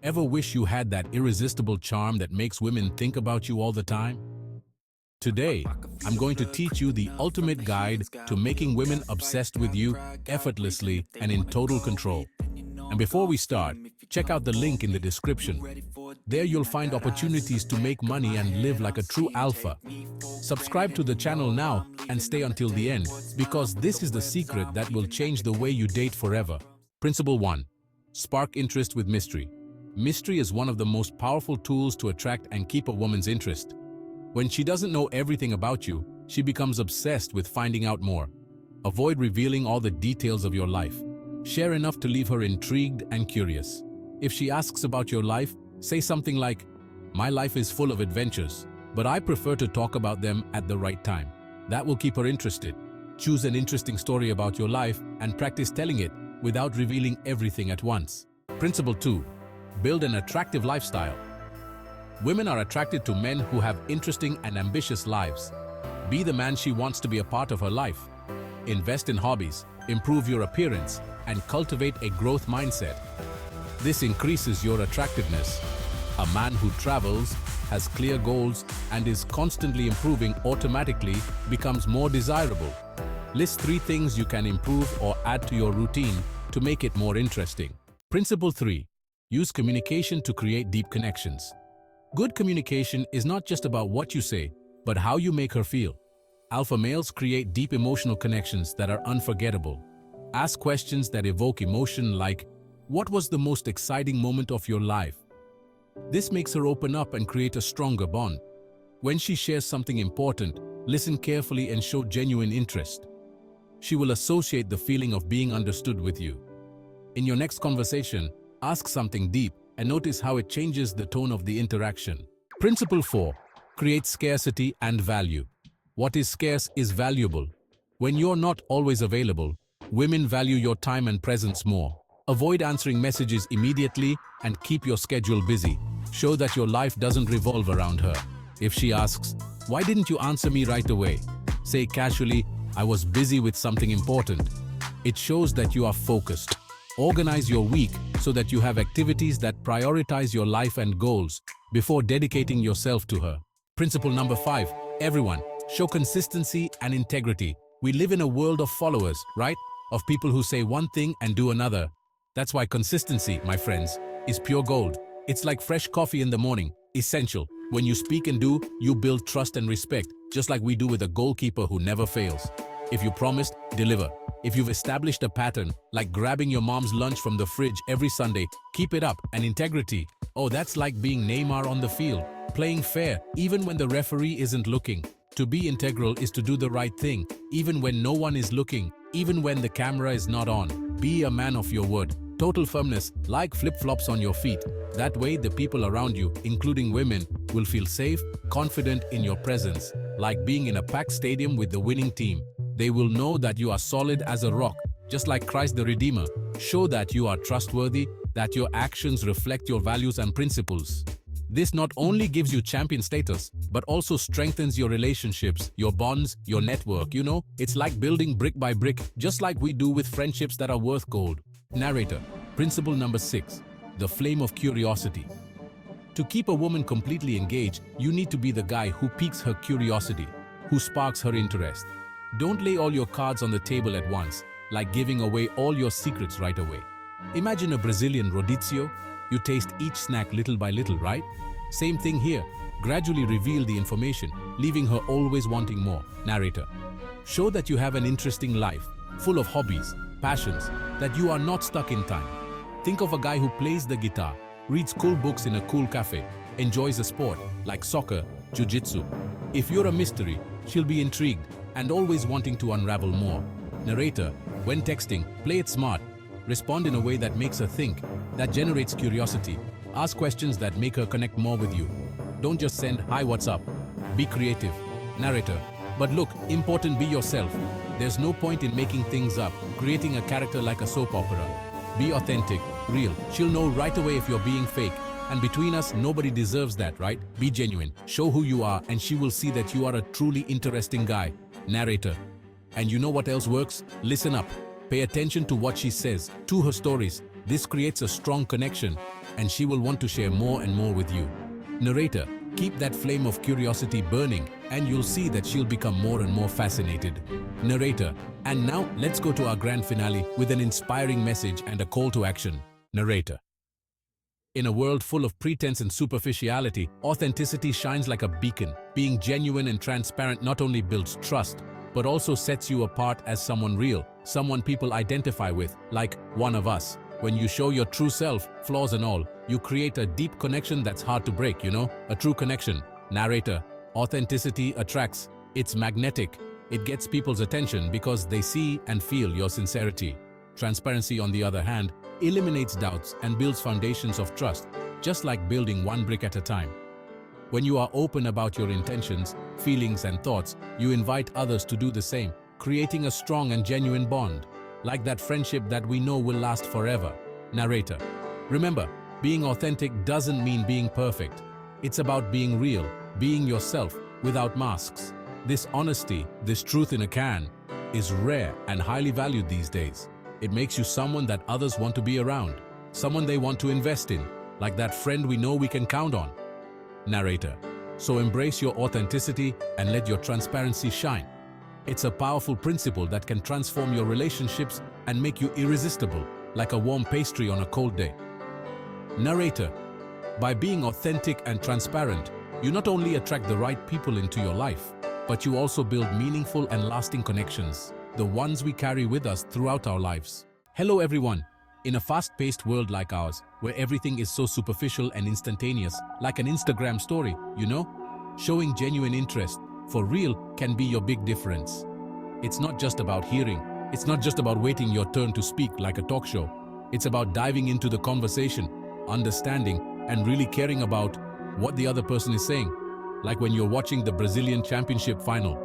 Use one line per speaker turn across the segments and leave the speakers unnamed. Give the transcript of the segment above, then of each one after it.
Ever wish you had that irresistible charm that makes women think about you all the time? Today, I'm going to teach you the ultimate guide to making women obsessed with you effortlessly and in total control. And before we start, check out the link in the description. There you'll find opportunities to make money and live like a true alpha. Subscribe to the channel now and stay until the end, because this is the secret that will change the way you date forever. Principle 1. Spark interest with mystery. Mystery is one of the most powerful tools to attract and keep a woman's interest. When she doesn't know everything about you, she becomes obsessed with finding out more. Avoid revealing all the details of your life. Share enough to leave her intrigued and curious. If she asks about your life, say something like, "My life is full of adventures, but I prefer to talk about them at the right time." That will keep her interested. Choose an interesting story about your life and practice telling it without revealing everything at once. Principle 2. Build an attractive lifestyle. Women are attracted to men who have interesting and ambitious lives. Be the man she wants to be a part of her life. Invest in hobbies, improve your appearance, and cultivate a growth mindset. This increases your attractiveness. A man who travels, has clear goals, and is constantly improving automatically becomes more desirable. List 3 things you can improve or add to your routine to make it more interesting. Principle 3. Use communication to create deep connections. Good communication is not just about what you say, but how you make her feel. Alpha males create deep emotional connections that are unforgettable. Ask questions that evoke emotion like, "What was the most exciting moment of your life?" This makes her open up and create a stronger bond. When she shares something important, listen carefully and show genuine interest. She will associate the feeling of being understood with you. In your next conversation, ask something deep and notice how it changes the tone of the interaction. Principle 4. Create scarcity and value. What is scarce is valuable. When you're not always available, women value your time and presence more. Avoid answering messages immediately and keep your schedule busy. Show that your life doesn't revolve around her. If she asks, "Why didn't you answer me right away?" say casually, "I was busy with something important." It shows that you are focused. Organize your week so that you have activities that prioritize your life and goals before dedicating yourself to her. Principle number 5. Everyone, show consistency and integrity. We live in a world of followers, right? Of people who say one thing and do another. That's why consistency, my friends, is pure gold. It's like fresh coffee in the morning, essential. When you speak and do, you build trust and respect, just like we do with a goalkeeper who never fails. If you promised, deliver. If you've established a pattern, like grabbing your mom's lunch from the fridge every Sunday, keep it up. And integrity, oh, that's like being Neymar on the field, playing fair, even when the referee isn't looking. To be integral is to do the right thing, even when no one is looking, even when the camera is not on. Be a man of your word. Total firmness, like flip-flops on your feet. That way the people around you, including women, will feel safe, confident in your presence, like being in a packed stadium with the winning team. They will know that you are solid as a rock, just like Christ the Redeemer. Show that you are trustworthy, that your actions reflect your values and principles. This not only gives you champion status, but also strengthens your relationships, your bonds, your network. It's like building brick by brick, just like we do with friendships that are worth gold. Narrator. Principle number 6. The flame of curiosity. To keep a woman completely engaged, you need to be the guy who piques her curiosity, who sparks her interest. Don't lay all your cards on the table at once, like giving away all your secrets right away. Imagine a Brazilian rodizio. You taste each snack little by little, right? Same thing here. Gradually reveal the information, leaving her always wanting more. Narrator. Show that you have an interesting life, full of hobbies, passions, that you are not stuck in time. Think of a guy who plays the guitar, reads cool books in a cool cafe, enjoys a sport like soccer, jiu-jitsu. If you're a mystery, she'll be intrigued and always wanting to unravel more. Narrator. When texting, play it smart. Respond in a way that makes her think, that generates curiosity. Ask questions that make her connect more with you. Don't just send, "Hi, what's up?" Be creative. Narrator. But look, important, be yourself. There's no point in making things up, creating a character like a soap opera. Be authentic, real. She'll know right away if you're being fake. And between us, nobody deserves that, right? Be genuine. Show who you are and she will see that you are a truly interesting guy. Narrator. And you know what else works? Listen up. Pay attention to what she says, to her stories. This creates a strong connection, and she will want to share more and more with you. Narrator, keep that flame of curiosity burning, and you'll see that she'll become more and more fascinated. Narrator, and now let's go to our grand finale with an inspiring message and a call to action. Narrator. In a world full of pretense and superficiality, authenticity shines like a beacon. Being genuine and transparent not only builds trust, but also sets you apart as someone real, someone people identify with, like one of us. When you show your true self, flaws and all, you create a deep connection that's hard to break, a true connection. Narrator, authenticity attracts. It's magnetic. It gets people's attention because they see and feel your sincerity. Transparency, on the other hand, eliminates doubts and builds foundations of trust, just like building one brick at a time. When you are open about your intentions, feelings and thoughts, you invite others to do the same, creating a strong and genuine bond, like that friendship that we know will last forever. Narrator. Remember, being authentic doesn't mean being perfect. It's about being real, being yourself, without masks. This honesty, this truth in a can, is rare and highly valued these days. It makes you someone that others want to be around, someone they want to invest in, like that friend we know we can count on. Narrator. So embrace your authenticity and let your transparency shine. It's a powerful principle that can transform your relationships and make you irresistible, like a warm pastry on a cold day. Narrator. By being authentic and transparent, you not only attract the right people into your life, but you also build meaningful and lasting connections, the ones we carry with us throughout our lives. Hello everyone. In a fast-paced world like ours, where everything is so superficial and instantaneous, like an Instagram story, showing genuine interest, for real, can be your big difference. It's not just about hearing. It's not just about waiting your turn to speak like a talk show. It's about diving into the conversation, understanding, and really caring about what the other person is saying. Like when you're watching the Brazilian Championship final.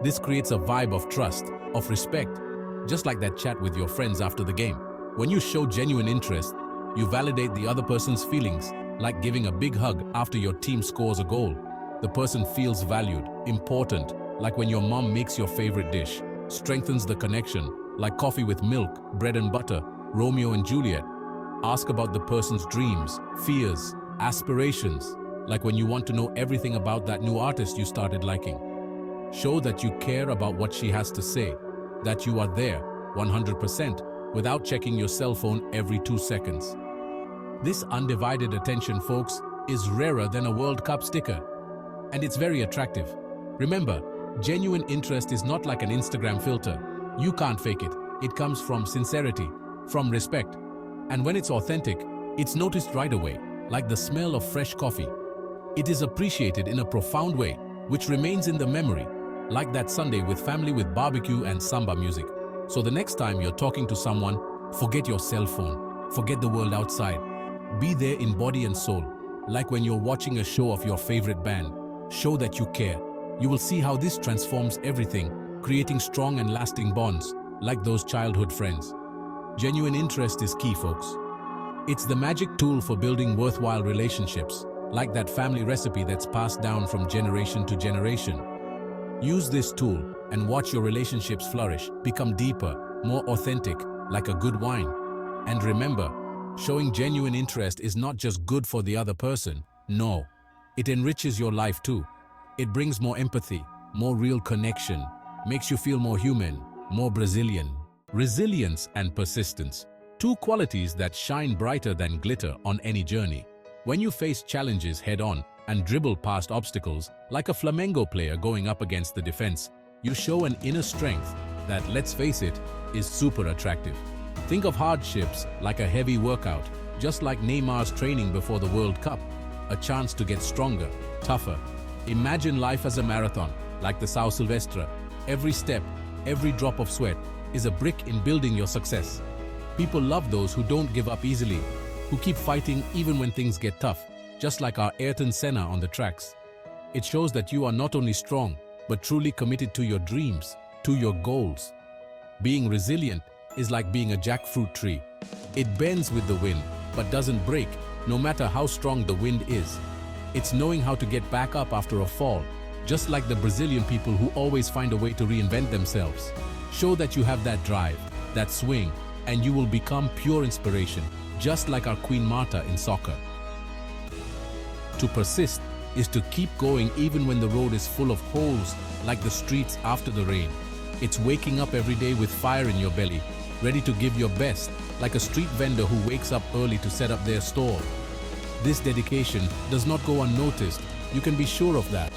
This creates a vibe of trust, of respect, just like that chat with your friends after the game. When you show genuine interest, you validate the other person's feelings, like giving a big hug after your team scores a goal. The person feels valued, important, like when your mom makes your favorite dish. Strengthens the connection, like coffee with milk, bread and butter, Romeo and Juliet. Ask about the person's dreams, fears, aspirations, like when you want to know everything about that new artist you started liking. Show that you care about what she has to say, that you are there 100% without checking your cell phone every 2 seconds. This undivided attention, folks, is rarer than a World Cup sticker, and it's very attractive. Remember, genuine interest is not like an Instagram filter. You can't fake it. It comes from sincerity, from respect. And when it's authentic, it's noticed right away, like the smell of fresh coffee. It is appreciated in a profound way, which remains in the memory, like that Sunday with family with barbecue and samba music. So the next time you're talking to someone, forget your cell phone, forget the world outside. Be there in body and soul, like when you're watching a show of your favorite band. Show that you care. You will see how this transforms everything, creating strong and lasting bonds, like those childhood friends. Genuine interest is key, folks. It's the magic tool for building worthwhile relationships, like that family recipe that's passed down from generation to generation. Use this tool and watch your relationships flourish, become deeper, more authentic, like a good wine. And remember, showing genuine interest is not just good for the other person. No, it enriches your life too. It brings more empathy, more real connection, makes you feel more human, more Brazilian. Resilience and persistence, two qualities that shine brighter than glitter on any journey. When you face challenges head-on and dribble past obstacles, like a Flamengo player going up against the defense, you show an inner strength that, let's face it, is super attractive. Think of hardships like a heavy workout, just like Neymar's training before the World Cup, a chance to get stronger, tougher. Imagine life as a marathon, like the São Silvestre. Every step, every drop of sweat is a brick in building your success. People love those who don't give up easily, who keep fighting even when things get tough, just like our Ayrton Senna on the tracks. It shows that you are not only strong, but truly committed to your dreams, to your goals. Being resilient is like being a jackfruit tree. It bends with the wind, but doesn't break, no matter how strong the wind is. It's knowing how to get back up after a fall, just like the Brazilian people who always find a way to reinvent themselves. Show that you have that drive, that swing, and you will become pure inspiration, just like our Queen Marta in soccer. To persist is to keep going even when the road is full of holes, like the streets after the rain. It's waking up every day with fire in your belly, ready to give your best, like a street vendor who wakes up early to set up their store. This dedication does not go unnoticed, you can be sure of that.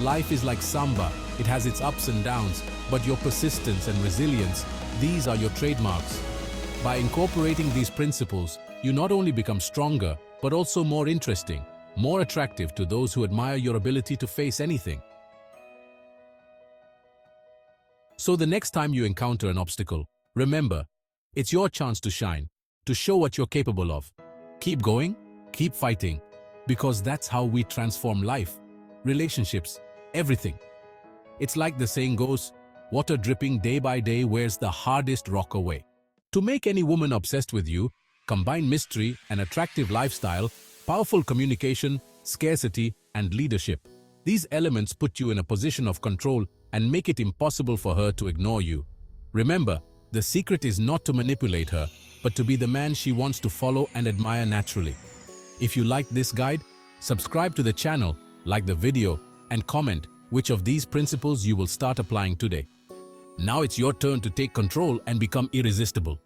Life is like samba, it has its ups and downs, but your persistence and resilience, these are your trademarks. By incorporating these principles, you not only become stronger, but also more interesting, more attractive to those who admire your ability to face anything. So the next time you encounter an obstacle, remember, it's your chance to shine, to show what you're capable of. Keep going, keep fighting, because that's how we transform life, relationships, everything. It's like the saying goes, water dripping day by day wears the hardest rock away. To make any woman obsessed with you, combine mystery and attractive lifestyle, powerful communication, scarcity, and leadership. These elements put you in a position of control and make it impossible for her to ignore you. Remember, the secret is not to manipulate her, but to be the man she wants to follow and admire naturally. If you like this guide, subscribe to the channel, like the video, and comment which of these principles you will start applying today. Now it's your turn to take control and become irresistible.